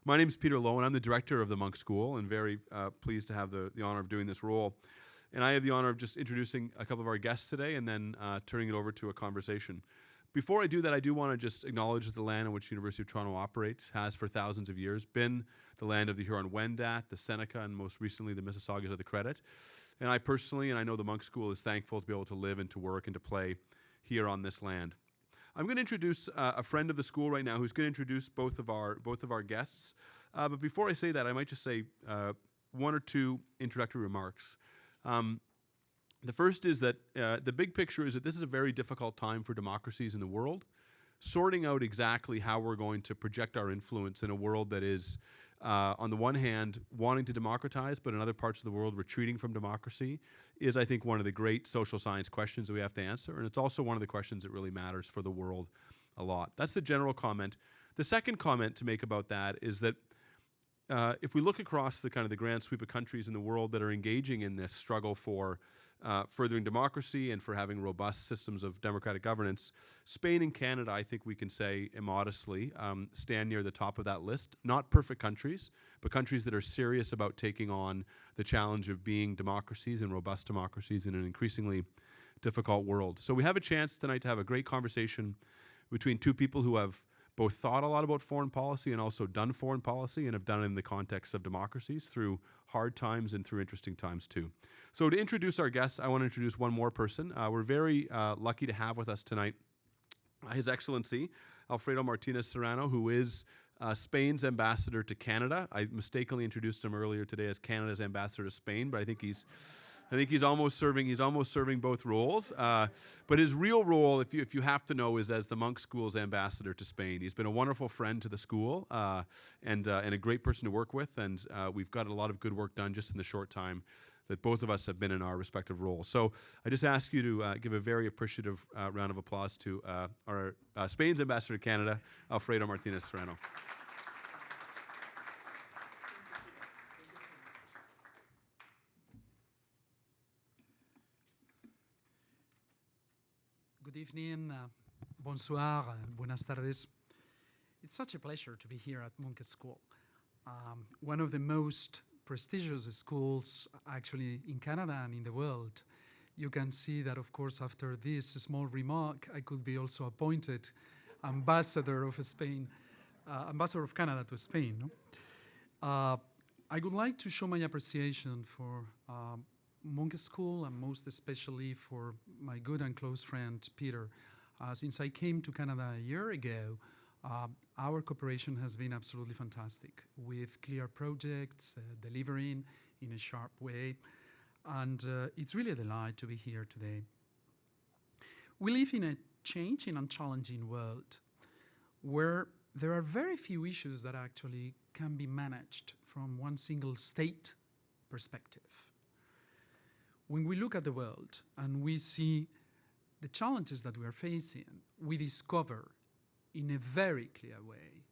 My name is Peter Lowen. I'm the director of the Monk School and very pleased to have the honor of doing this role. And I have the honor of just introducing a couple of our guests today and then turning it over to a conversation. Before I do that, I do want to just acknowledge that the land on which University of Toronto operates has for thousands of years been the land of the Huron-Wendat, the Seneca, and most recently the Mississaugas of the Credit. And I personally, and I know the Monk School, is thankful to be able to live and to work and to play here on this land. I'm going to introduce a friend of the school right now who's going to introduce both of our guests. But before I say that, I might just say one or two introductory remarks. The first is that the big picture is that this is a very difficult time for democracies in the world. Sorting out exactly how we're going to project our influence in a world that is, on the one hand, wanting to democratize, but in other parts of the world retreating from democracy, is, I think, one of the great social science questions that we have to answer. And it's also one of the questions that really matters for the world a lot. That's the general comment. The second comment to make about that is that if we look across the grand sweep of countries in the world that are engaging in this struggle for furthering democracy and for having robust systems of democratic governance, Spain and Canada, I think we can say immodestly, stand near the top of that list. Not perfect countries, but countries that are serious about taking on the challenge of being democracies and robust democracies in an increasingly difficult world. So we have a chance tonight to have a great conversation between two people who have both thought a lot about foreign policy and also done foreign policy and have done it in the context of democracies through hard times and through interesting times too. So to introduce our guests, I want to introduce one more person. We're very lucky to have with us tonight His Excellency Alfredo Martinez Serrano, who is Spain's ambassador to Canada. I mistakenly introduced him earlier today as Canada's ambassador to Spain, but I think he's almost serving both roles. But his real role, if you have to know, is as the Monk School's ambassador to Spain. He's been a wonderful friend to the school and a great person to work with. And we've got a lot of good work done just in the short time that both of us have been in our respective roles. So I just ask you to give a very appreciative round of applause to our Spain's ambassador to Canada, Alfredo Martinez Serrano. Good evening, bonsoir, buenas tardes. It's such a pleasure to be here at Monk School, one of the most prestigious schools actually in Canada and in the world. You can see that, of course, after this small remark, I could be also appointed ambassador of Spain, ambassador of Canada to Spain. No? I would like to show my appreciation for Monk School, and most especially for my good and close friend, Peter. Since I came to Canada a year ago, our cooperation has been absolutely fantastic, with clear projects, delivering in a sharp way, and it's really a delight to be here today. We live in a changing and challenging world where there are very few issues that actually can be managed from one single state perspective. When we look at the world and we see the challenges that we are facing, we discover in a very clear way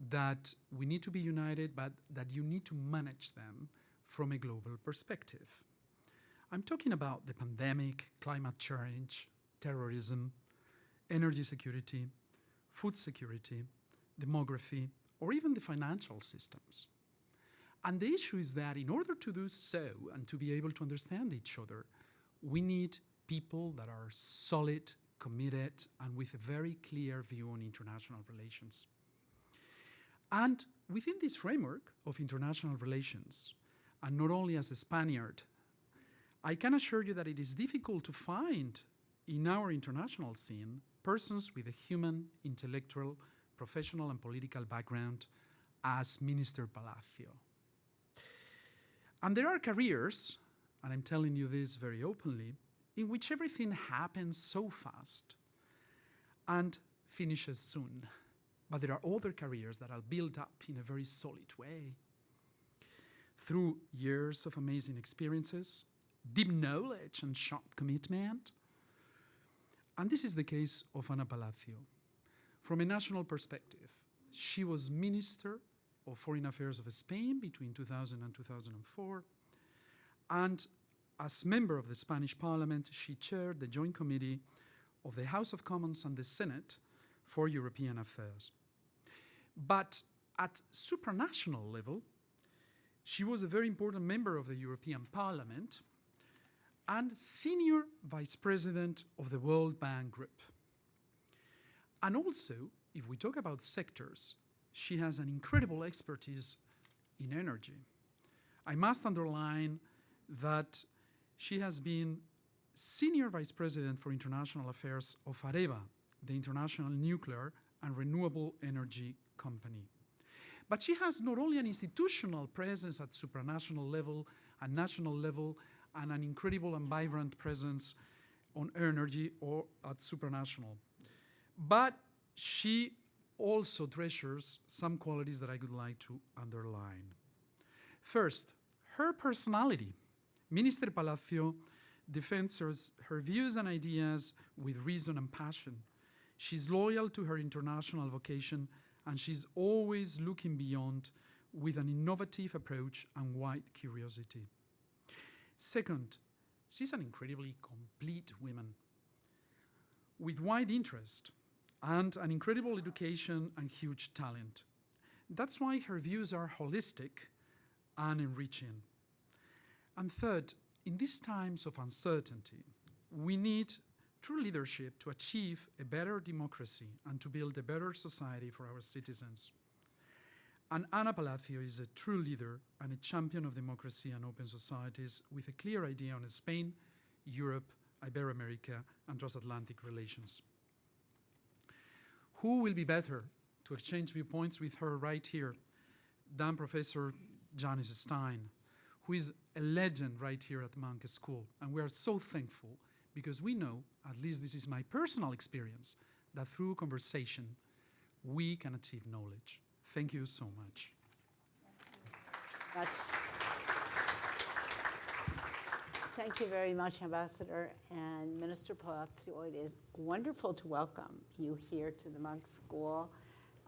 that we need to be united, but that you need to manage them from a global perspective. I'm talking about the pandemic, climate change, terrorism, energy security, food security, demography, or even the financial systems. And the issue is that in order to do so and to be able to understand each other, we need people that are solid, committed, and with a very clear view on international relations. And within this framework of international relations, and not only as a Spaniard, I can assure you that it is difficult to find in our international scene persons with a human, intellectual, professional, and political background as Minister Palacio. And there are careers, and I'm telling you this very openly, in which everything happens so fast and finishes soon. But there are other careers that are built up in a very solid way through years of amazing experiences, deep knowledge and sharp commitment. And this is the case of Ana Palacio. From a national perspective, she was Minister of Foreign Affairs of Spain between 2000 and 2004. And as member of the Spanish Parliament, she chaired the Joint Committee of the House of Commons and the Senate for European Affairs. But At supranational level, she was a very important member of the European Parliament and senior vice president of the World Bank Group. And also, if we talk about sectors, she has an incredible expertise in energy. I must underline that she has been senior vice president for international affairs of Areva, the international nuclear and renewable energy company. But she has not only an institutional presence at supranational level and national level, and an incredible and vibrant presence on energy or at supranational, but she also treasures some qualities that I would like to underline. First, her personality. Minister Palacio defends her views and ideas with reason and passion. She's loyal to her international vocation, and she's always looking beyond with an innovative approach and wide curiosity. Second, she's an incredibly complete woman with wide interest and an incredible education and huge talent. That's why her views are holistic and enriching. And third, in these times of uncertainty, we need true leadership to achieve a better democracy and to build a better society for our citizens. And Ana Palacio is a true leader and a champion of democracy and open societies with a clear idea on Spain, Europe, Ibero-America, and transatlantic relations. Who will be better to exchange viewpoints with her right here than Professor Janice Stein, who is a legend right here at Monk School. And we are so thankful because we know, at least this is my personal experience, that through conversation, we can achieve knowledge. Thank you so much. Thank you very much, Ambassador and Minister Palacio. It is wonderful to welcome you here to the Monk School.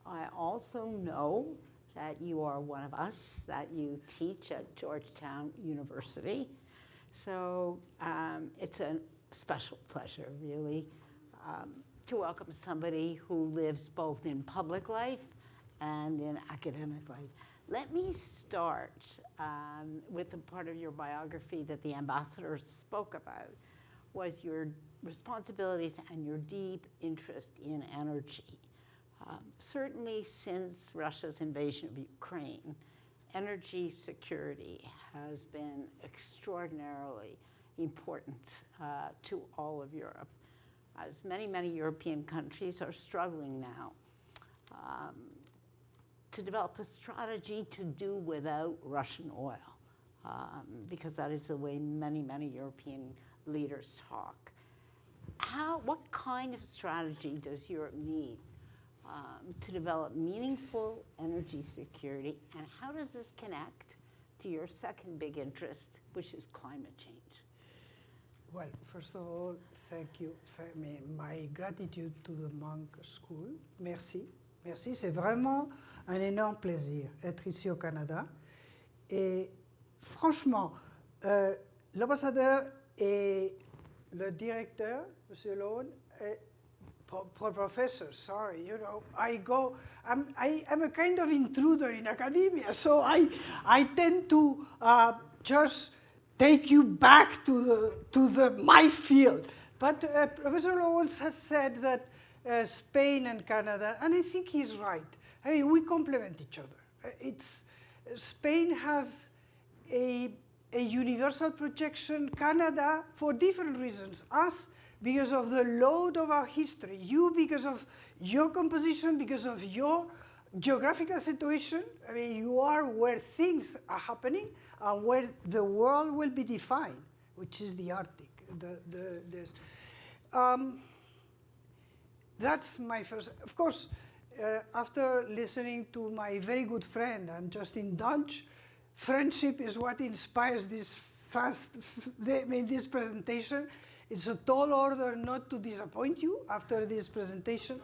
I also know that you are one of us, that you teach at Georgetown University. So it's a special pleasure, really, to welcome somebody who lives both in public life and in academic life. Let me start with the part of your biography that the ambassador spoke about, was your responsibilities and your deep interest in energy. Certainly since Russia's invasion of Ukraine, energy security has been extraordinarily important to all of Europe, as many, many European countries are struggling now to develop a strategy to do without Russian oil, because that is the way many, many European leaders talk. What kind of strategy does Europe need to develop meaningful energy security, and how does this connect to your second big interest, which is climate change? Well, first of all, thank you. My gratitude to the Monk School. Merci. Merci, c'est vraiment un énorme plaisir d'être ici au Canada. Et franchement, l'ambassadeur et le directeur, M. Lowen, professor, sorry, you know, I'm a kind of intruder in academia, so I tend to just take you back to my field. But Professor Lowens has said that Spain and Canada, and I think he's right. I mean, we complement each other. Spain has a universal projection, Canada for different reasons. Us because of the load of our history, you because of your composition, because of your geographical situation. I mean, you are where things are happening and where the world will be defined, which is the Arctic. That's my first. Of course, after listening to my very good friend and just indulge, friendship is what inspires this this presentation. It's a tall order not to disappoint you after this presentation.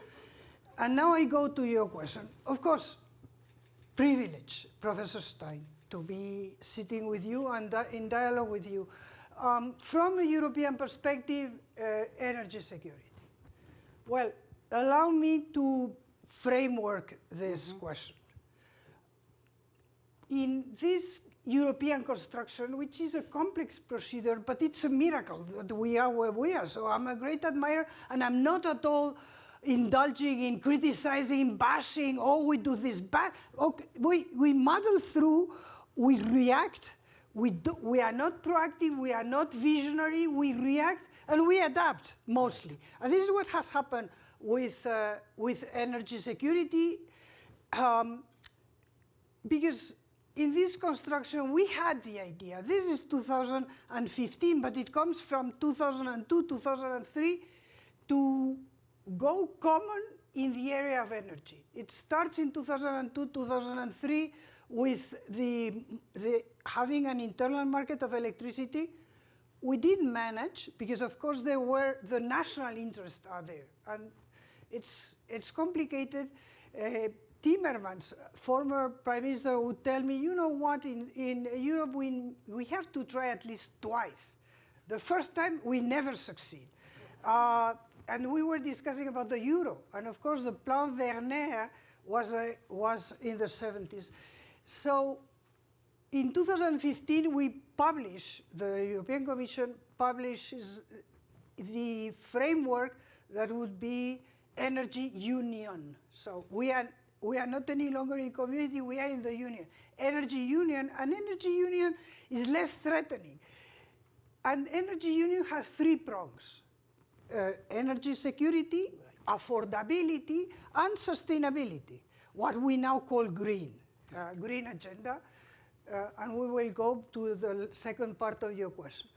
And now I go to your question. Of course, privilege, Professor Stein, to be sitting with you and in dialogue with you. From a European perspective, energy security. Well, allow me to framework this question. in this European construction, which is a complex procedure, but it's a miracle that we are where we are. So I'm a great admirer, and I'm not at all indulging in criticizing, bashing, oh, we do this bad. Okay, we muddle through, we react, we are not proactive, we are not visionary, we react, and we adapt mostly. And this is what has happened with energy security, because in this construction, we had the idea. This is 2015, but it comes from 2002, 2003, to go common in the area of energy. It starts in 2002, 2003 with the having an internal market of electricity. We didn't manage because, of course, the national interests are there, and it's complicated. Timmermans, former prime minister, would tell me, you know what, in Europe we have to try at least twice. The first time we never succeed. And we were discussing about the euro, and of course the Plan Werner was in the 70s. So in 2015 we published, the European Commission publishes the framework that would be energy union. So we are not any longer in community, we are in the union. Energy union, and energy union is less threatening. And energy union has three prongs. Energy security, affordability, and sustainability, what we now call green agenda. And we will go to the second part of your question.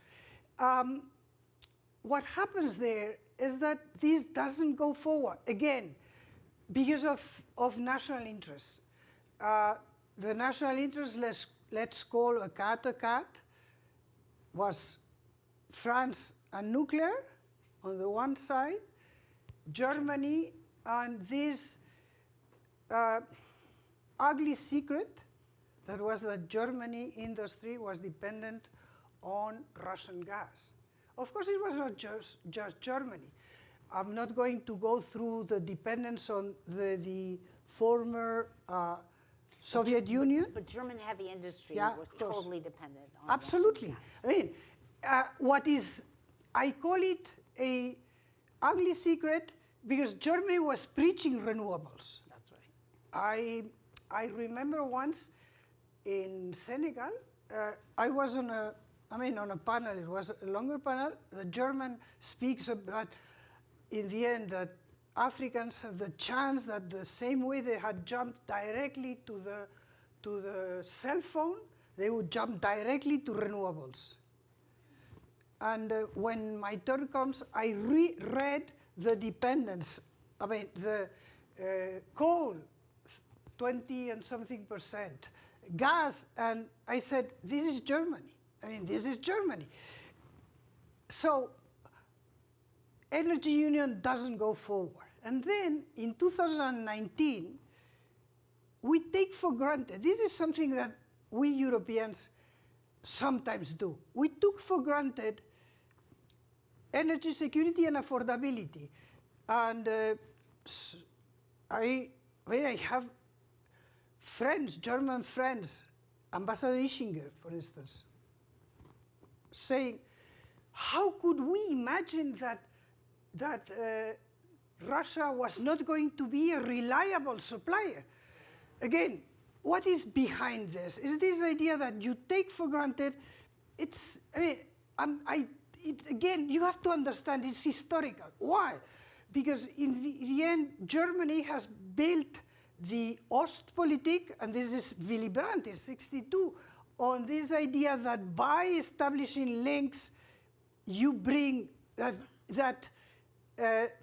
What happens there is that this doesn't go forward, again, because of national interests. The national interest, let's call a cat, was France and nuclear on the one side, Germany and this ugly secret that was that Germany industry was dependent on Russian gas. Of course, it was not just Germany. I'm not going to go through the dependence on the former Soviet Union. But German heavy industry was totally dependent on Absolutely. Russian gas. I mean, I call it a ugly secret because Germany was preaching renewables. That's right. I remember once in Senegal, I was on a panel. It was a longer panel. The German speaks about, in the end, that Africans have the chance that the same way they had jumped directly to the cell phone, they would jump directly to renewables. And when my turn comes, I reread the dependence. I mean, the coal, 20 and something percent, gas, and I said, this is Germany. I mean, this is Germany. So energy union doesn't go forward. And then in 2019, we take for granted, this is something that we Europeans sometimes do. We took for granted energy security and affordability. And I have friends, German friends, Ambassador Ischinger, for instance, saying, how could we imagine that Russia was not going to be a reliable supplier? Again, what is behind this? Is this idea that you take for granted? Again, you have to understand it's historical. Why? Because in the end, Germany has built the Ostpolitik, and this is Willy Brandt, is 62, on this idea that by establishing links, you bring that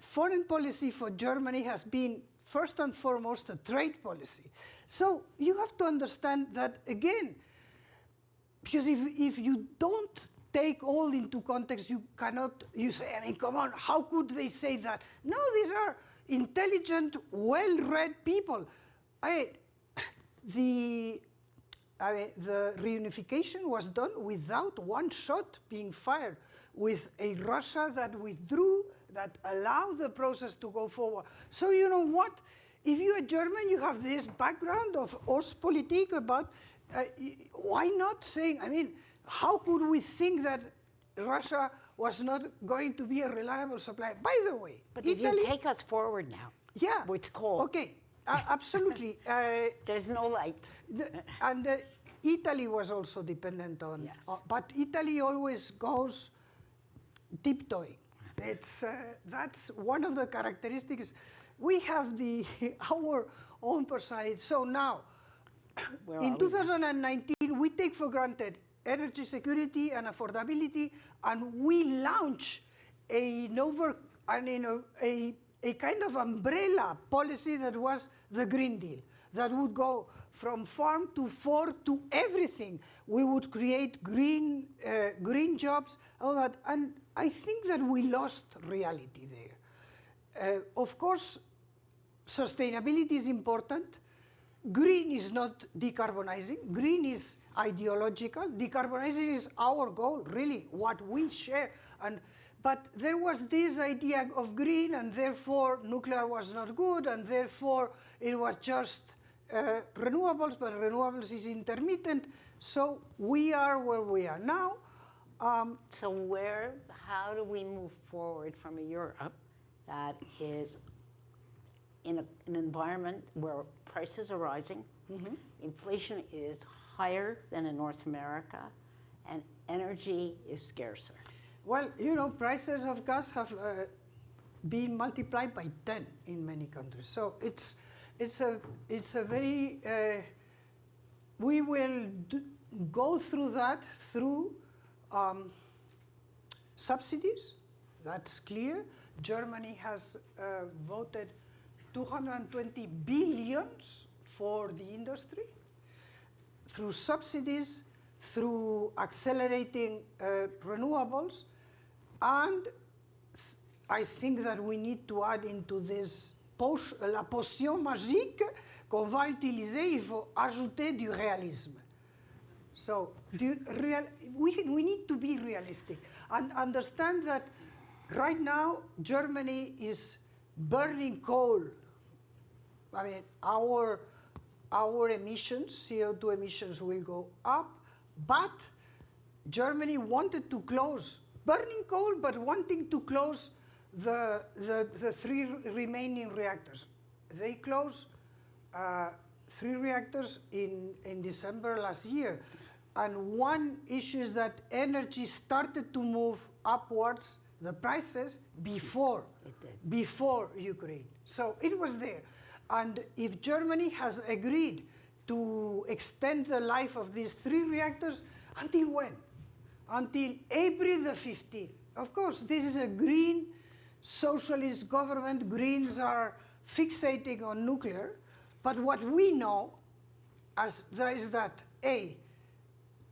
foreign policy for Germany has been first and foremost a trade policy. So you have to understand that again, because if you don't take all into context, you say, I mean, come on, how could they say that? No, these are intelligent, well-read people. The reunification was done without one shot being fired, with a Russia that withdrew, that allowed the process to go forward. So you know what? If you're German, you have this background of Ostpolitik about why not saying, I mean, how could we think that Russia was not going to be a reliable supplier? By the way, But if Italy, you take us forward now, yeah, it's cold. Okay, absolutely. There's no lights. Italy was also dependent on, Yes. but Italy always goes tiptoeing. That's one of the characteristics. We have our own personality. So now, Where in are we now? 2019, we take for granted energy security and affordability, and we launch a kind of umbrella policy that was the Green Deal, that would go from farm to fork to everything. We would create green jobs, all that, and I think that we lost reality there. Of course, sustainability is important. Green is not decarbonizing. Green is ideological. Decarbonizing is our goal, really, what we share. But there was this idea of green, and therefore nuclear was not good, and therefore it was just renewables, but renewables is intermittent. So we are where we are now. So how do we move forward from a Europe that is in an environment where prices are rising, inflation is higher than in North America, and energy is scarcer? Well, prices of gas have been multiplied by 10 in many countries. So it's a very we will go through that through subsidies. That's clear. Germany has voted 220 billions for the industry through subsidies, through accelerating renewables, and I think that we need to add into this la potion magique qu'on va utiliser, il faut ajouter du réalisme. So we need to be realistic and understand that right now Germany is burning coal. I mean, our emissions, CO2 emissions, will go up, but Germany wanted to close burning coal, but wanting to close the 3 remaining reactors. They closed 3 reactors in December last year. And one issue is that energy started to move upwards, the prices, before Ukraine. So it was there. And if Germany has agreed to extend the life of these 3 reactors, until when? Until April the 15th. Of course, this is a green socialist government. Greens are fixating on nuclear. But what we know is that, A,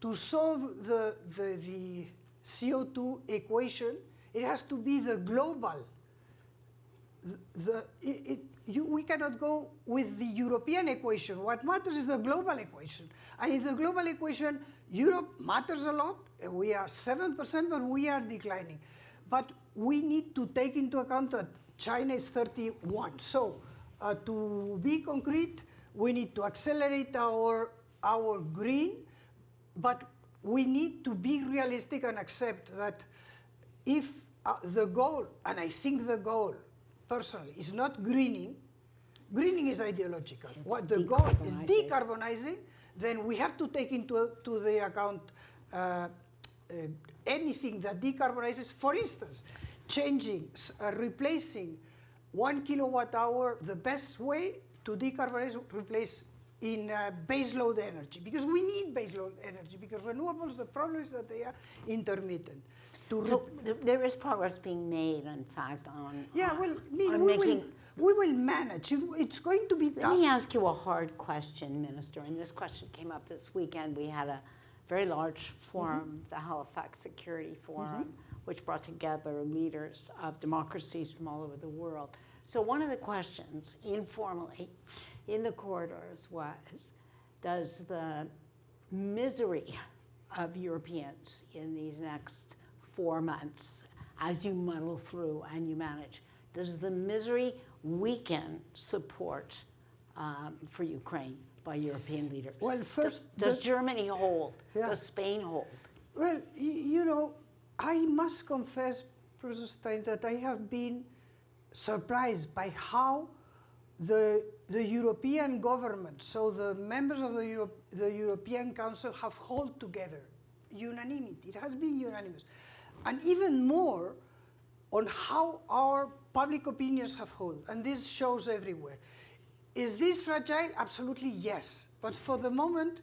to solve the CO2 equation, it has to be the global. We cannot go with the European equation. What matters is the global equation. And in the global equation, Europe matters a lot. We are 7%, but we are declining. But we need to take into account that China is 31. So to be concrete, we need to accelerate our green, but we need to be realistic and accept that if the goal, and I think the goal, personally, is not greening is ideological. What the goal is decarbonizing, then we have to take into the account anything that decarbonizes. For instance, replacing 1 kilowatt hour, the best way to decarbonize, replace in baseload energy, because we need baseload energy, because renewables, the problem is that they are intermittent. So there is progress being made, in fact, on we will manage. It's going to be tough. Let me ask you a hard question, Minister, and this question came up this weekend. We had a very large forum, the Halifax Security Forum, which brought together leaders of democracies from all over the world. So one of the questions, informally, in the corridors was, does the misery of Europeans in these next 4 months, as you muddle through and you manage, does the misery weaken support for Ukraine, by European leaders? Well, first, does Germany hold? Yeah. Does Spain hold? Well, you know, I must confess, Professor Stein, that I have been surprised by how the European government, so the members of the European Council have held together. Unanimity, it has been unanimous. And even more on how our public opinions have held, and this shows everywhere. Is this fragile? Absolutely yes. But for the moment,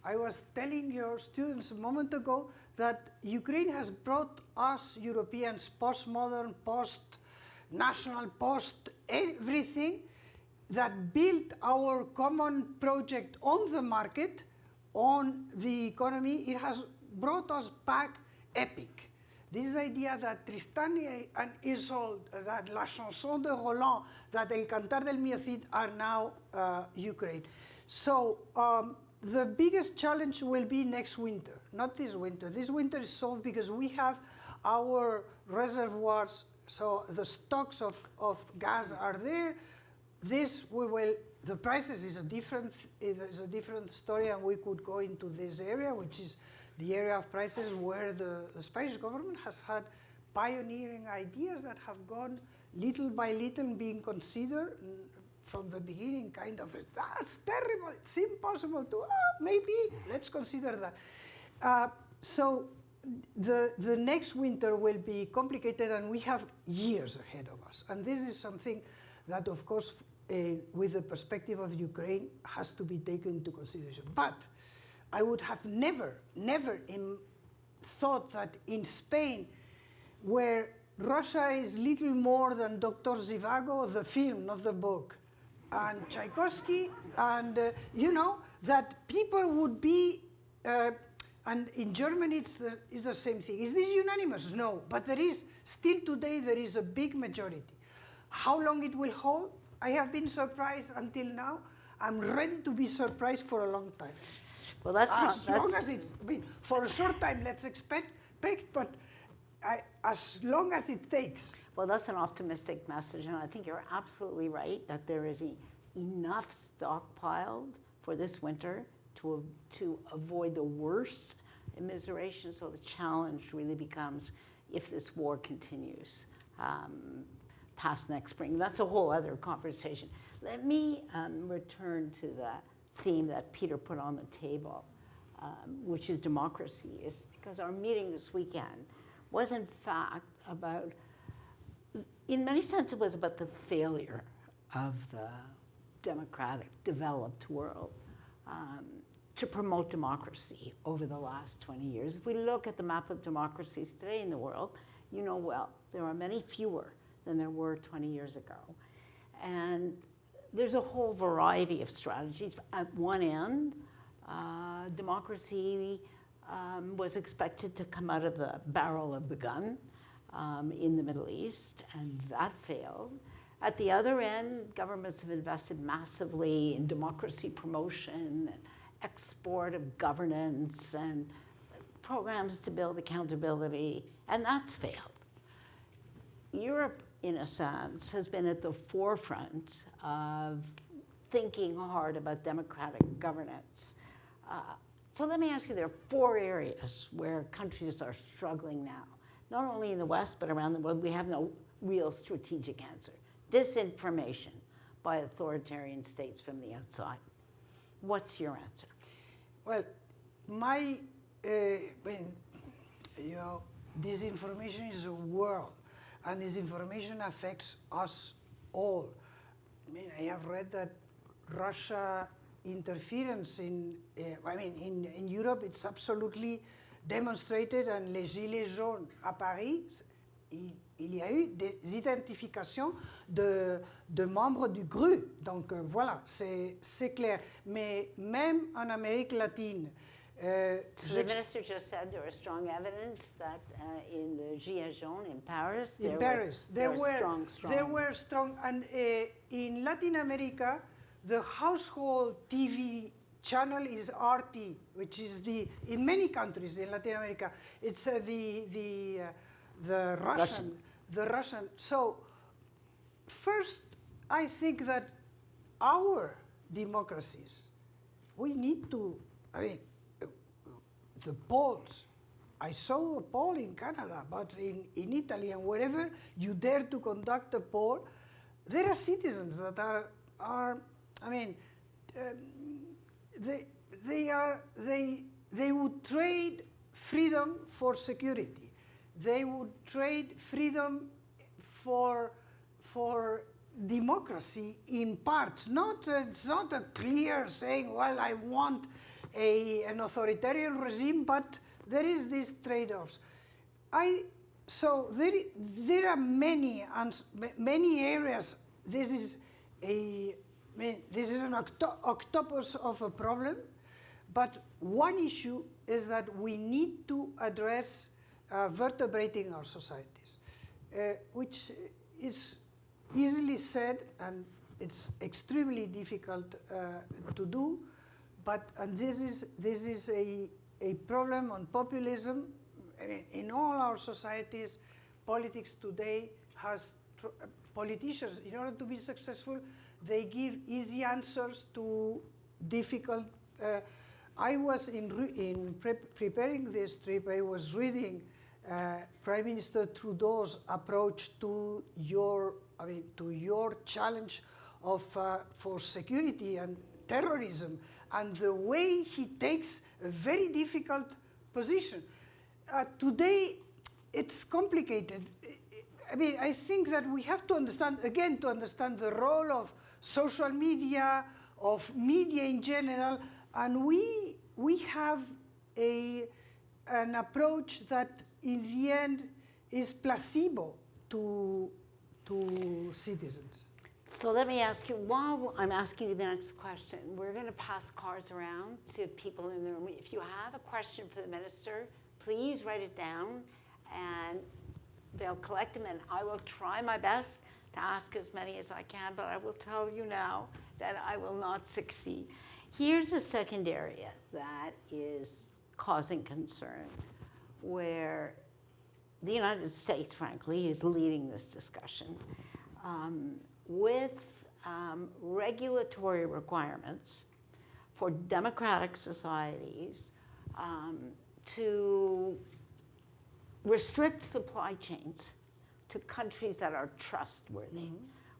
I was telling your students a moment ago that Ukraine has brought us Europeans postmodern, post-national, post-everything that built our common project on the market, on the economy. It has brought us back epic. This idea that Tristan and Isolde, that La Chanson de Roland, that El Cantar del Mio Cid are now Ukraine. So the biggest challenge will be next winter, not this winter. This winter is solved because we have our reservoirs, so the stocks of gas are there. This we will, the prices is a different story, and we could go into this area, which is the area of prices where the Spanish government has had pioneering ideas that have gone little by little being considered from the beginning, kind of, that's terrible, it's impossible to, maybe, let's consider that. So the next winter will be complicated, and we have years ahead of us. And this is something that, of course, with the perspective of Ukraine, has to be taken into consideration. But I would have never thought that in Spain, where Russia is little more than Dr. Zhivago, the film, not the book, and Tchaikovsky, and you know, that people would be, and in Germany it's the same thing. Is this unanimous? No, but there is, still today there is a big majority. How long it will hold? I have been surprised until now. I'm ready to be surprised for a long time. Well, that's as long as it's been. For a short time, let's expect, but as long as it takes. Well, that's an optimistic message, and I think you're absolutely right that there is enough stockpiled for this winter to avoid the worst immiseration. So the challenge really becomes if this war continues past next spring. That's a whole other conversation. Let me return to the theme that Peter put on the table, which is democracy, is because our meeting this weekend was in fact about, in many senses, it was about the failure of the democratic, developed world to promote democracy over the last 20 years. If we look at the map of democracies today in the world, you know well, there are many fewer than there were 20 years ago. And there's a whole variety of strategies. At one end, democracy was expected to come out of the barrel of the gun in the Middle East, and that failed. At the other end, governments have invested massively in democracy promotion and export of governance and programs to build accountability, and that's failed. Europe, in a sense, has been at the forefront of thinking hard about democratic governance. So let me ask you, there are 4 areas where countries are struggling now. Not only in the West, but around the world, we have no real strategic answer. Disinformation by authoritarian states from the outside. What's your answer? Well, my, disinformation is a world, and disinformation affects us all. I mean, I have read that Russia interference in Europe, it's absolutely demonstrated, and les gilets jaunes à Paris, il y a eu des identifications de membres du GRU. Donc voilà, c'est clair. Mais même en Amérique latine, so the minister just said there was strong evidence that in the Gilets jaunes in Paris, there were strong, and in Latin America, the household TV channel is RT, which is in many countries in Latin America, it's the Russian. So first, I think that our democracies we need to, I mean, the polls. I saw a poll in Canada, but in Italy and wherever you dare to conduct a poll, there are citizens that are I mean, they would trade freedom for security. They would trade freedom for democracy in parts. It's not a clear saying, well, I want an authoritarian regime, but there is these trade-offs. So there are many areas. This is an octopus of a problem, but one issue is that we need to address vertebrating our societies, which is easily said, and it's extremely difficult to do. And this is a problem on populism. I mean, in all our societies, politics today has politicians, in order to be successful, they give easy answers to difficult. I was preparing this trip. I was reading Prime Minister Trudeau's approach to your challenge of for security and terrorism, and the way he takes a very difficult position. Today, it's complicated. I mean, I think that we have to understand, again, to understand the role of social media, of media in general, and we have an approach that, in the end, is placebo to citizens. So let me ask you, while I'm asking you the next question, we're going to pass cards around to people in the room. If you have a question for the minister, please write it down, and they'll collect them, and I will try my best to ask as many as I can, but I will tell you now that I will not succeed. Here's a second area that is causing concern, where the United States, frankly, is leading this discussion with regulatory requirements for democratic societies to restrict supply chains to countries that are trustworthy.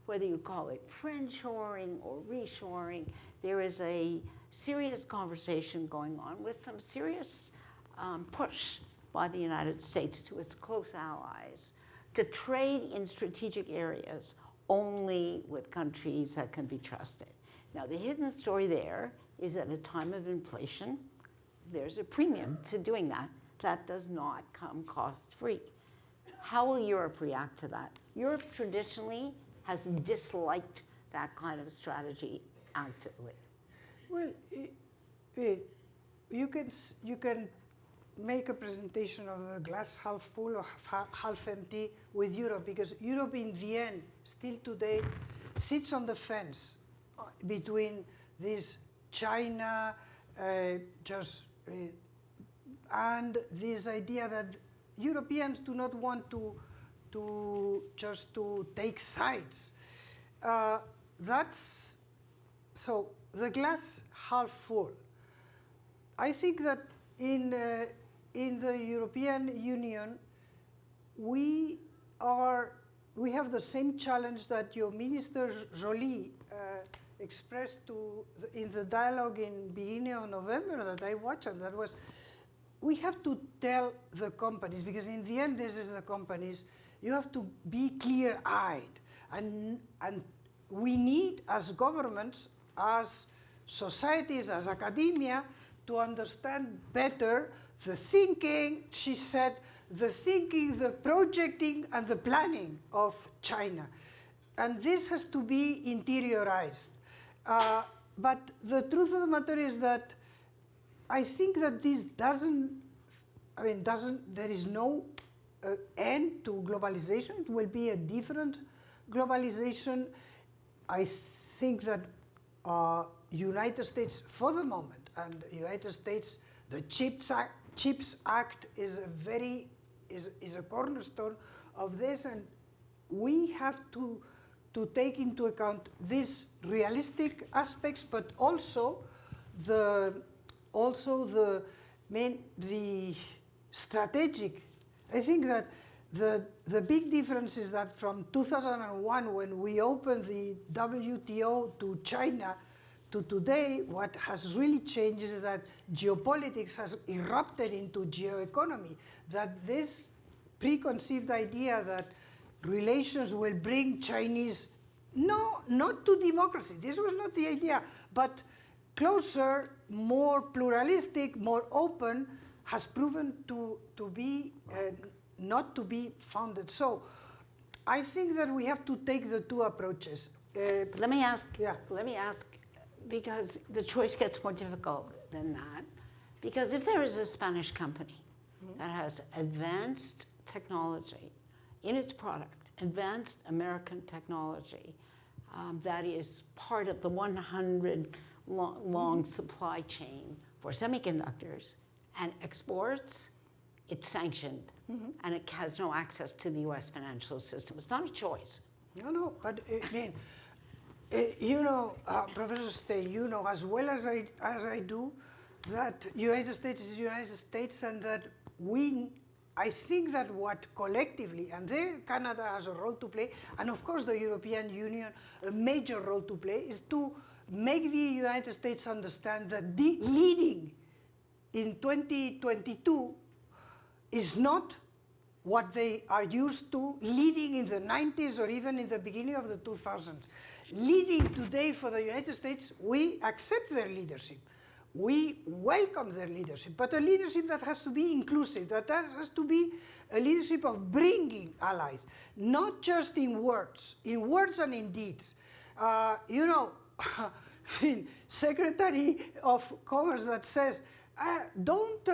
Whether you call it friendshoring or reshoring, there is a serious conversation going on with some serious push by the United States to its close allies to trade in strategic areas only with countries that can be trusted. Now, the hidden story there is at a time of inflation, there's a premium to doing that. That does not come cost-free. How will Europe react to that? Europe traditionally has disliked that kind of strategy actively. Well, you can make a presentation of the glass half full or half empty with Europe, because Europe, in the end, still today, sits on the fence between this China and this idea that Europeans do not want to take sides. So the glass half full. I think that in the European Union, we have the same challenge that your Minister Joly expressed in the dialogue in beginning of November that I watched, and that was, we have to tell the companies, because in the end this is the companies, you have to be clear-eyed, and we need, as governments, as societies, as academia, to understand better the thinking, she said, the thinking, the projecting, and the planning of China. And this has to be interiorized. But the truth of the matter is that I think that this there is no end to globalization. It will be a different globalization. I think that United States, for the moment, and United States, the CHIPS Act is a cornerstone of this, and we have to take into account these realistic aspects, but also also the strategic. I think that the big difference is that from 2001, when we opened the WTO to China, to today, what has really changed is that geopolitics has erupted into geoeconomy, that this preconceived idea that relations will bring Chinese, no, not to democracy, this was not the idea, but closer, more pluralistic, more open, has proven to be not to be founded. So I think that we have to take the two approaches. But let me ask, Yeah. because the choice gets more difficult than that. Because if there is a Spanish company that has advanced technology in its product, advanced American technology, that is part of the 100 long supply chain for semiconductors and exports, it's sanctioned and it has no access to the US financial system. It's not a choice. No, but I mean, Professor Stein, you know as well as I do that United States is United States, and that I think that what collectively, and there Canada has a role to play, and of course the European Union, a major role to play, is to make the United States understand that leading in 2022 is not what they are used to leading in the 90s or even in the beginning of the 2000s. Leading today for the United States, we accept their leadership. We welcome their leadership, but a leadership that has to be inclusive, that has to be a leadership of bringing allies, not just in words and in deeds. Secretary of Commerce that says, don't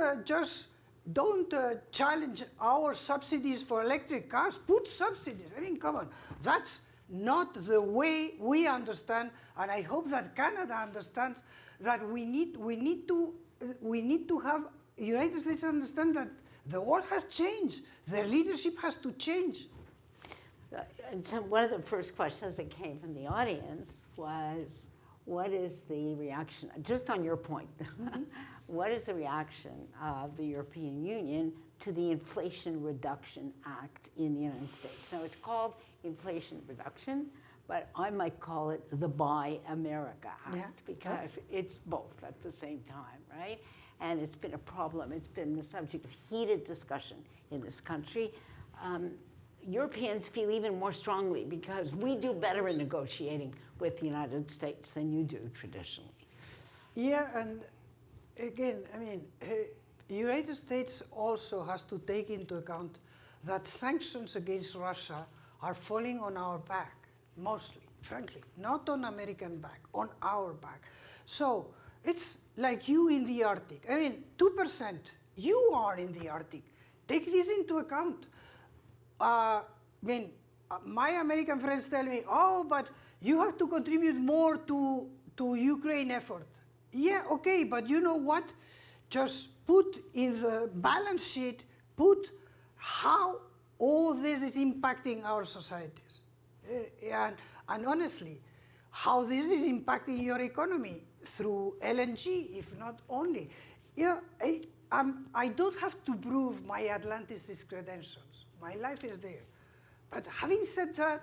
challenge our subsidies for electric cars, put subsidies. I mean, come on, that's not the way we understand, and I hope that Canada understands that we need to have United States understand that the world has changed. Their leadership has to change. And so one of the first questions that came from the audience was, what is the reaction, just on your point, what is the reaction of the European Union to the Inflation Reduction Act in the United States? Now it's called Inflation Reduction, but I might call it the Buy America Act, because it's both at the same time, right? And it's been a problem. It's been the subject of heated discussion in this country. Europeans feel even more strongly because we do better in negotiating with the United States than you do traditionally. Yeah, and again, I mean, United States also has to take into account that sanctions against Russia are falling on our back, mostly, frankly, not on American back, on our back. So it's like you in the Arctic. I mean, 2%, you are in the Arctic. Take this into account. My American friends tell me, oh, but you have to contribute more to Ukraine effort. Yeah, okay, but you know what? Just put in the balance sheet, put how all this is impacting our societies. And honestly, how this is impacting your economy through LNG, if not only. Yeah, I don't have to prove my Atlanticist credentials. My life is there. But having said that,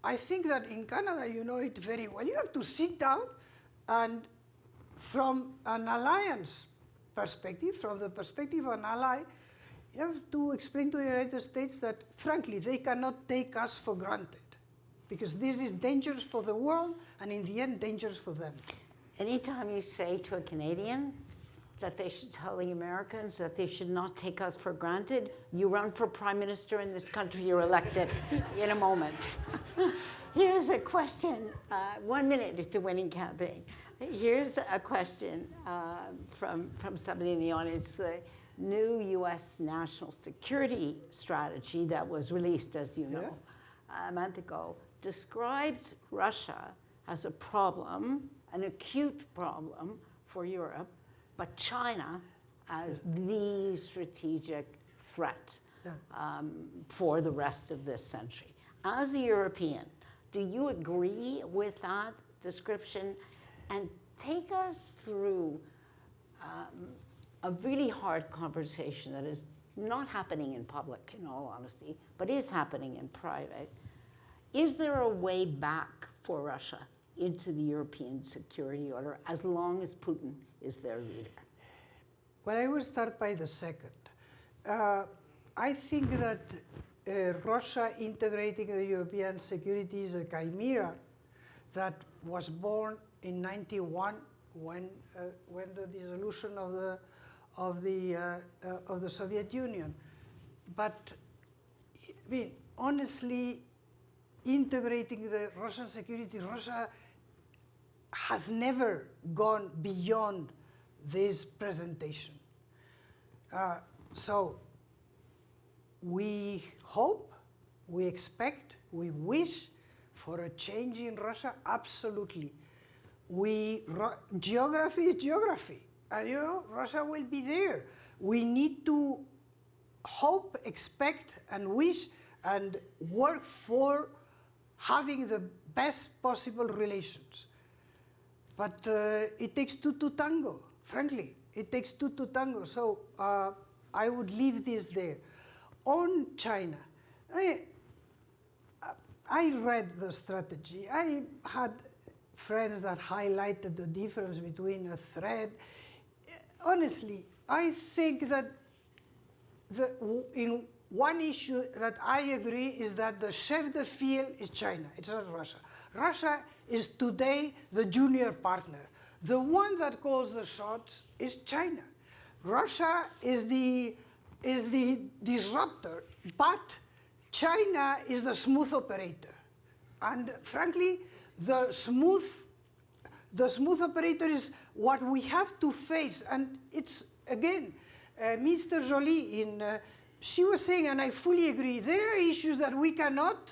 I think that in Canada, you know it very well. You have to sit down and from an alliance perspective, from the perspective of an ally, you have to explain to the United States that, frankly, they cannot take us for granted because this is dangerous for the world and in the end, dangerous for them. Anytime you say to a Canadian that they should tell the Americans that they should not take us for granted, you run for prime minister in this country, you're elected in a moment. Here's a question. 1 minute is the winning campaign. Here's a question from somebody in the audience. The new U.S. national security strategy that was released, as you know, a month ago, describes Russia as a problem, an acute problem for Europe, but China as the strategic threat for the rest of this century. As a European, do you agree with that description? And take us through a really hard conversation that is not happening in public, in all honesty, but is happening in private. Is there a way back for Russia into the European security order as long as Putin is their leader? Well, I will start by the second. I think that Russia integrating the European security is a chimera that was born in '91 when the dissolution of the Soviet Union. But I mean, honestly, integrating the Russian security, Russia has never gone beyond this presentation. So we hope, we expect, we wish for a change in Russia, absolutely. Geography is geography, and you know, Russia will be there. We need to hope, expect, and wish, and work for having the best possible relations. But it takes two to tango, frankly. It takes two to tango, so I would leave this there. On China, I read the strategy. I had friends that highlighted the difference between a threat. Honestly, I think that in one issue that I agree is that the chef de file is China, it's not Russia. Russia is today the junior partner. The one that calls the shots is China. Russia is the disruptor, but China is the smooth operator. And frankly, the smooth operator is what we have to face. And it's, again, Mr. Joly, she was saying, and I fully agree, there are issues that we cannot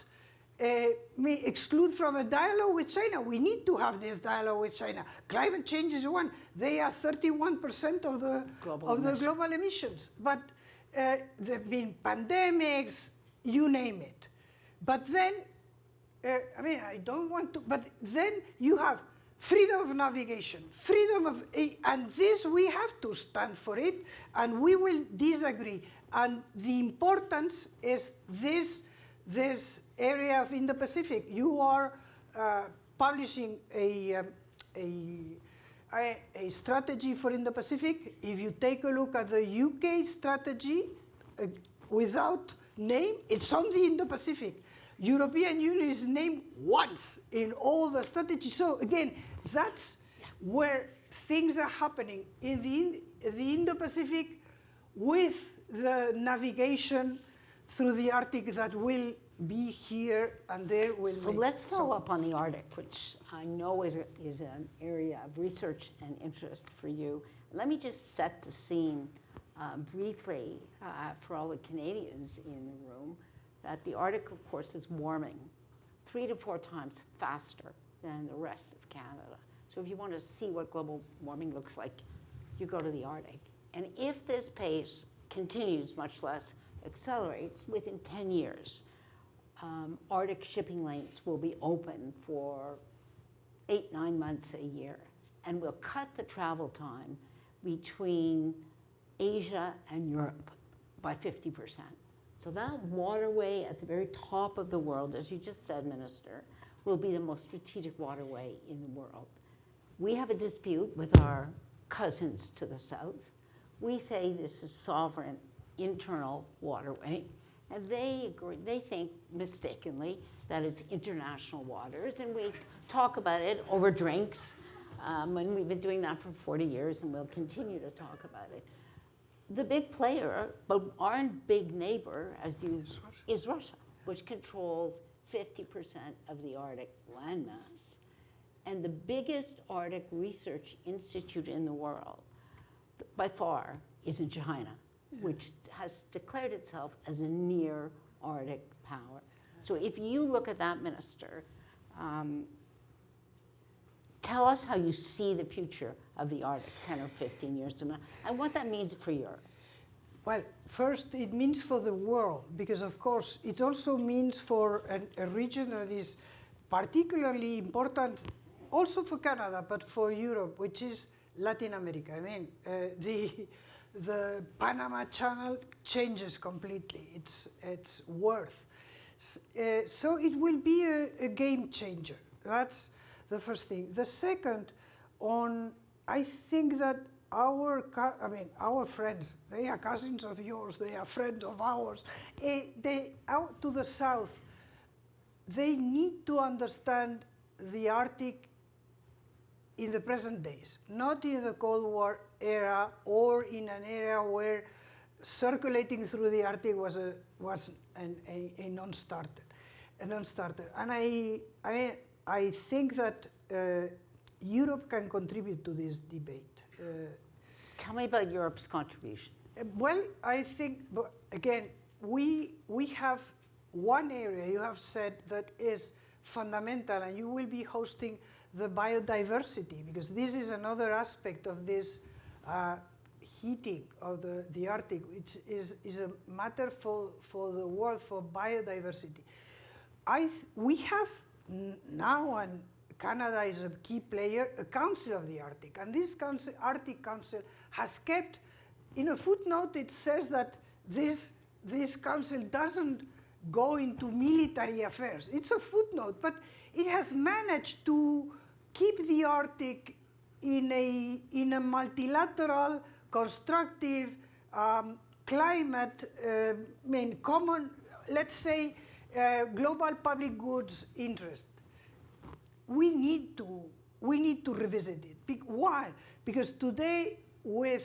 exclude from a dialogue with China. We need to have this dialogue with China. Climate change is one. They are 31% of the global emissions. But there have been pandemics, you name it. But then, I mean, I don't want to, but then you have freedom of navigation, freedom of, and this we have to stand for it, and we will disagree. And the importance is this area of Indo-Pacific. You are publishing a strategy for Indo-Pacific. If you take a look at the UK strategy, without name, it's on the Indo-Pacific. European Union is named once in all the strategies. So again, that's where things are happening in the Indo-Pacific with the navigation through the Arctic that will be here and there will So let's follow up on the Arctic, which I know is an area of research and interest for you. Let me just set the scene briefly for all the Canadians in the room, that the Arctic, of course, is warming 3 to 4 times faster than the rest of Canada. So if you want to see what global warming looks like, you go to the Arctic. And if this pace continues, much less accelerates, within 10 years, Arctic shipping lanes will be open for 8-9 months a year, and will cut the travel time between Asia and Europe by 50%. So that waterway at the very top of the world, as you just said, Minister, will be the most strategic waterway in the world. We have a dispute with our cousins to the south. We say this is sovereign internal waterway, and they agree, they think mistakenly that it's international waters, and we talk about it over drinks, and we've been doing that for 40 years, and we'll continue to talk about it. The big player, but our big neighbor, is Russia, which controls 50% of the Arctic landmass. And the biggest Arctic research institute in the world, by far, is in China, which has declared itself as a near Arctic power. So if you look at that, Minister, tell us how you see the future of the Arctic 10 or 15 years from now, and what that means for Europe. Well, first, it means for the world, because of course, it also means for a region that is particularly important also for Canada, but for Europe, which is Latin America. I mean, the Panama Channel changes completely its worth. So it will be a game changer. That's the first thing. The second, I think that our friends, they are cousins of yours, they are friends of ours. They out to the south, they need to understand the Arctic in the present days, not in the Cold War era or in an era where circulating through the Arctic was a non-starter. And I think that Europe can contribute to this debate. Tell me about Europe's contribution. Well, I think, again, we have one area you have said that is fundamental, and you will be hosting the biodiversity, because this is another aspect of this heating of the Arctic, which is a matter for the world, for biodiversity. We have now, and Canada is a key player, a Council of the Arctic. And this Arctic Council has kept, in a footnote, it says that this council doesn't go into military affairs. It's a footnote, but it has managed to keep the Arctic in a multilateral, constructive, climate, common, let's say, global public goods interest. We need to revisit it. Why? Because today, we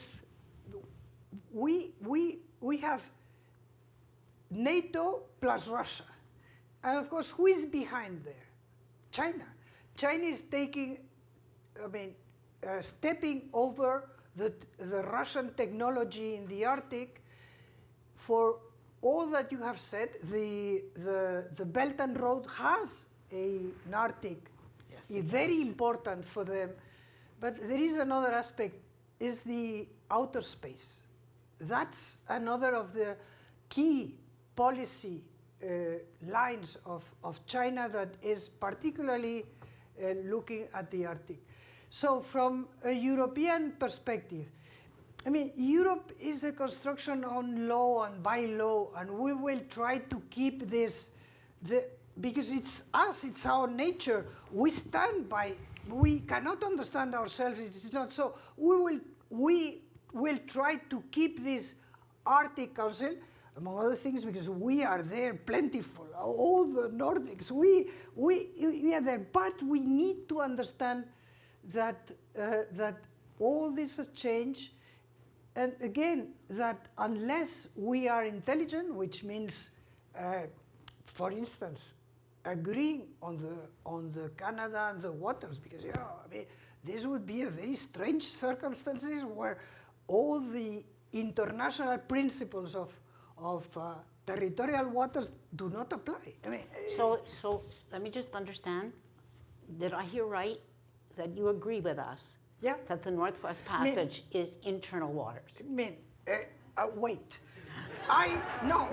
have NATO plus Russia, and of course, who is behind there? China. China is stepping over the Russian technology in the Arctic. For all that you have said, the Belt and Road has an Arctic. Yes, very important for them. But there is another aspect, is the outer space. That's another of the key policy lines of China that is particularly looking at the Arctic. So from a European perspective, Europe is a construction on law and by law, and we will try to keep this, because it's us, it's our nature. We stand by, we cannot understand ourselves, it's not so. We will try to keep this Arctic Council, among other things, because we are there plentiful, all the Nordics, we are there. But we need to understand that all this has changed, and again, that unless we are intelligent, which means, for instance, agreeing on the Canada and the waters, because this would be a very strange circumstances where all the international principles of territorial waters do not apply. So let me just understand. Did I hear right that you agree with us? Yeah. That the Northwest Passage is internal waters? Wait. No.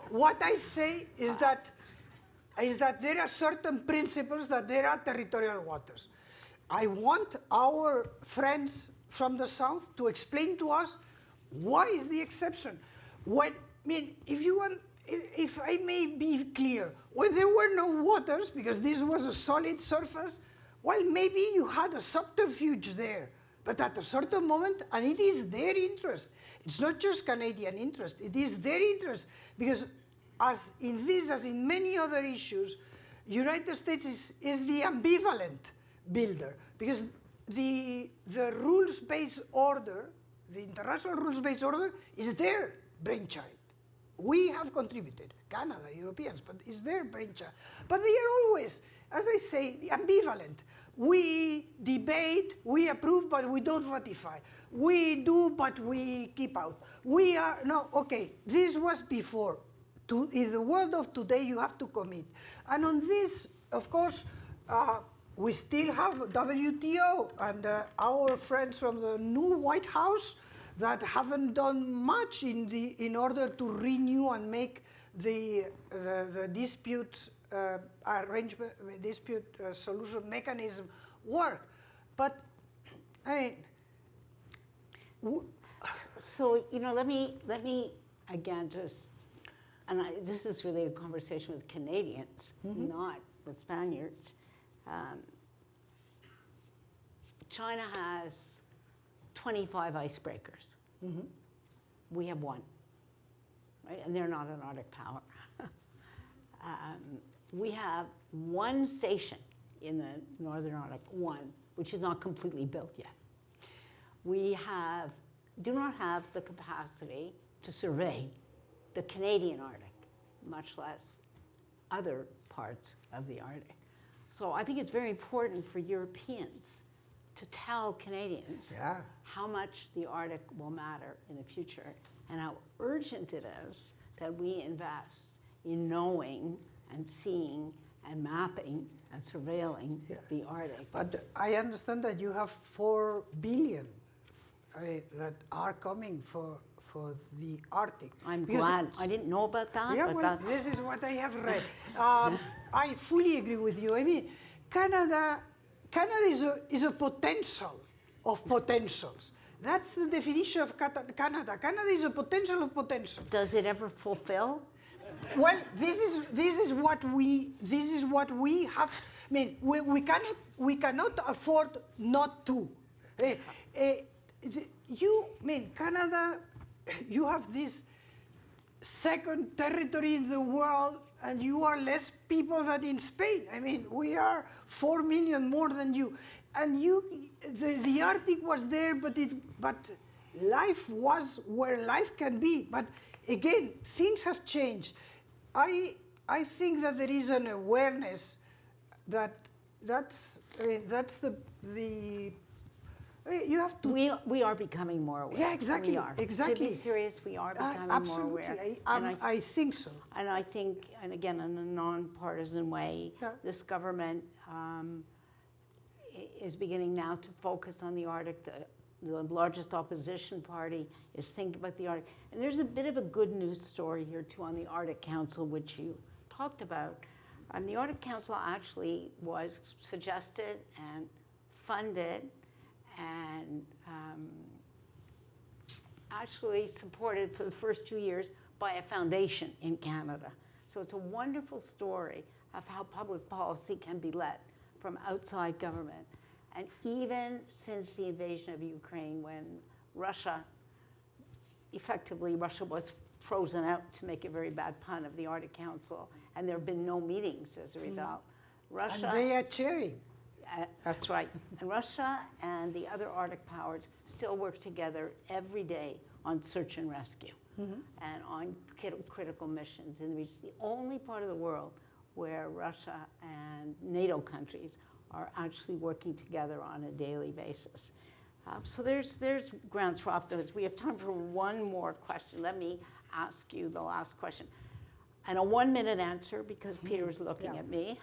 What I say is that there are certain principles that there are territorial waters. I want our friends from the South to explain to us why is the exception. If I may be clear, when there were no waters, because this was a solid surface, well, maybe you had a subterfuge there. But at a certain moment, and it is their interest, it's not just Canadian interest, it is their interest, because as in this, as in many other issues, United States is the ambivalent builder, because the rules-based order, the international rules-based order, is their brainchild. We have contributed, Canada, Europeans, but it's their brainchild. But they are always, as I say, ambivalent. We debate, we approve, but we don't ratify. We do, but we keep out. This was before. In the world of today, you have to commit. And on this, of course, we still have WTO and our friends from the new White House that haven't done much in order to renew and make the disputes arrangement, dispute solution mechanism work. But I mean, So, you know, let me again just, and this is really a conversation with Canadians, not with Spaniards. China has 25 icebreakers. We have one, right? And they're not an Arctic power. We have one station in the Northern Arctic, one, which is not completely built yet. We do not have the capacity to survey the Canadian Arctic, much less other parts of the Arctic. So I think it's very important for Europeans to tell Canadians how much the Arctic will matter in the future and how urgent it is that we invest in knowing and seeing and mapping and surveilling the Arctic. but I understand that you have 4 billion that are coming for the Arctic. I'm Because glad. I didn't know about that, yeah, but well, that's... this is what I have read. I fully agree with you. I mean, Canada is a potential of potentials. That's the definition of Canada. Canada is a potential of potential. Does it ever fulfill? Well, this is what we have. I mean, we cannot afford not to. Canada, you have this second territory in the world, and you are less people than in Spain. I mean, we are 4 million more than you, and the Arctic was there, but life was where life can be. But again, things have changed. I think that there is an awareness that's the you have to. We are becoming more aware. Yeah, exactly. We are. Exactly. To be serious, we are becoming absolutely. more aware. I think so. And I think, and again, in a nonpartisan way, this government is beginning now to focus on the Arctic. The largest opposition party is thinking about the Arctic. And there's a bit of a good news story here, too, on the Arctic Council, which you talked about. The Arctic Council actually was suggested and funded and actually supported for the first 2 years by a foundation in Canada. So it's a wonderful story of how public policy can be led from outside government. And even since the invasion of Ukraine, when Russia was frozen out, to make a very bad pun, of the Arctic Council, and there have been no meetings as a result. Russia, and they are chairing. That's right. And Russia and the other Arctic powers still work together every day on search and rescue and on critical missions. And it's the only part of the world where Russia and NATO countries are actually working together on a daily basis. So there's grounds for optimism. We have time for one more question. Let me ask you the last question. And a 1-minute answer, because Peter's looking at me.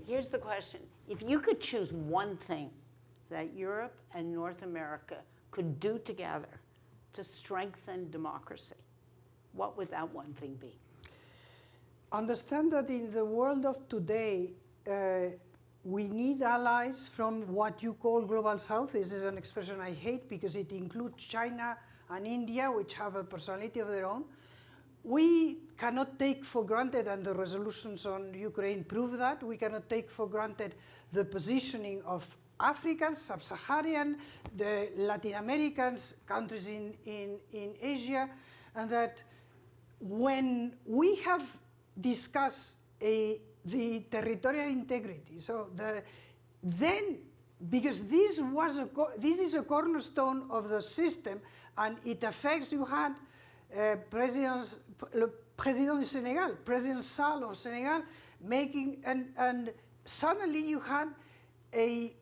Here's the question. If you could choose one thing that Europe and North America could do together to strengthen democracy, what would that one thing be? Understand that in the world of today, we need allies from what you call Global South. This is an expression I hate because it includes China and India, which have a personality of their own. We cannot take for granted, and the resolutions on Ukraine prove that, we cannot take for granted the positioning of Africans, Sub-Saharan, the Latin Americans, countries in Asia, and that when we have discussed the territorial integrity, so then, because this is a cornerstone of the system, and it affects, you had President du Senegal, President Sall of Senegal, making, and suddenly you had a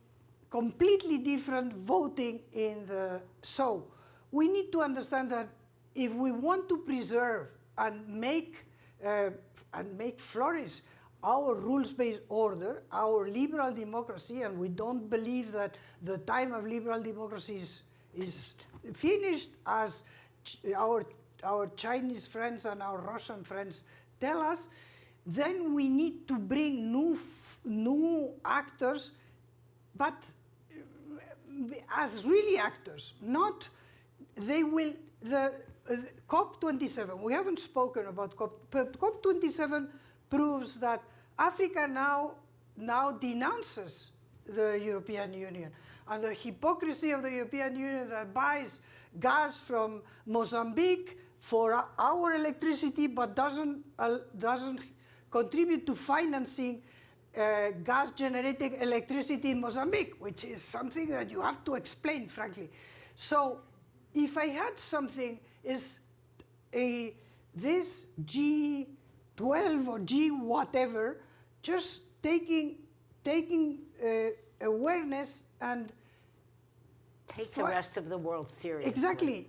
completely different voting in the, so we need to understand that if we want to preserve and make flourish our rules-based order, our liberal democracy, and we don't believe that the time of liberal democracy is finished, as our Chinese friends and our Russian friends tell us, then we need to bring new actors, but as really actors, not they will, the COP27, we haven't spoken about COP, but COP27 proves that Africa now denounces the European Union and the hypocrisy of the European Union that buys gas from Mozambique for our electricity but doesn't contribute to financing gas-generated electricity in Mozambique, which is something that you have to explain, frankly. So if I had something, is this G12 or G whatever, just taking awareness and Take the rest of the world seriously. exactly.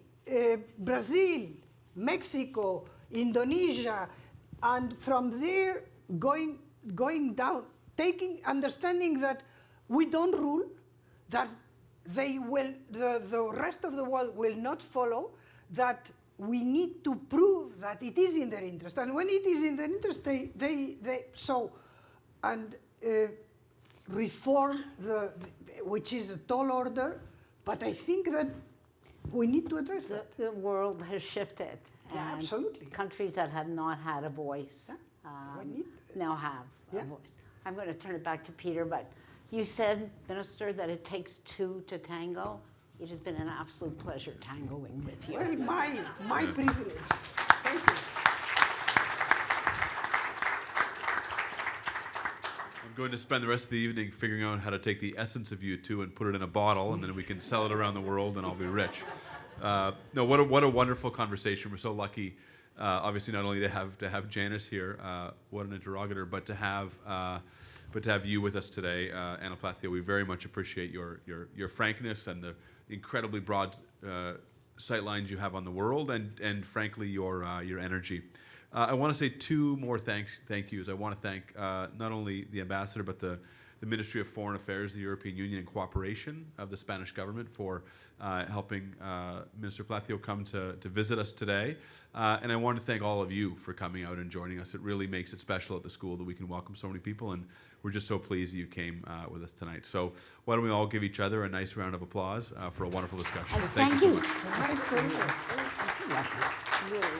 Brazil, Mexico, Indonesia, and from there going down, understanding that we don't rule, that they will, the rest of the world will not follow, that we need to prove that it is in their interest. And when it is in their interest, reform which is a tall order, but I think that we need to address that. The world has shifted. Yeah, and absolutely. Countries that have not had a voice now have a voice. I'm going to turn it back to Peter, but you said, Minister, that it takes two to tango. It has been an absolute pleasure tangoing with you. Well, my privilege. Thank you. I'm going to spend the rest of the evening figuring out how to take the essence of you two and put it in a bottle, and then we can sell it around the world, and I'll be rich. No, what a wonderful conversation. We're so lucky, obviously, not only to have Janice here, what an interrogator, but to have you with us today, Ana Palacio. We very much appreciate your frankness and the incredibly broad sight lines you have on the world, and frankly your energy. I want to say two more thank yous. I want to thank not only the ambassador, but the Ministry of Foreign Affairs, the European Union, and cooperation of the Spanish government for helping Minister Palacio come to visit us today. And I want to thank all of you for coming out and joining us. It really makes it special at the school that we can welcome so many people, and we're just so pleased that you came with us tonight. So why don't we all give each other a nice round of applause for a wonderful discussion. Thank you so much. My pleasure. Really.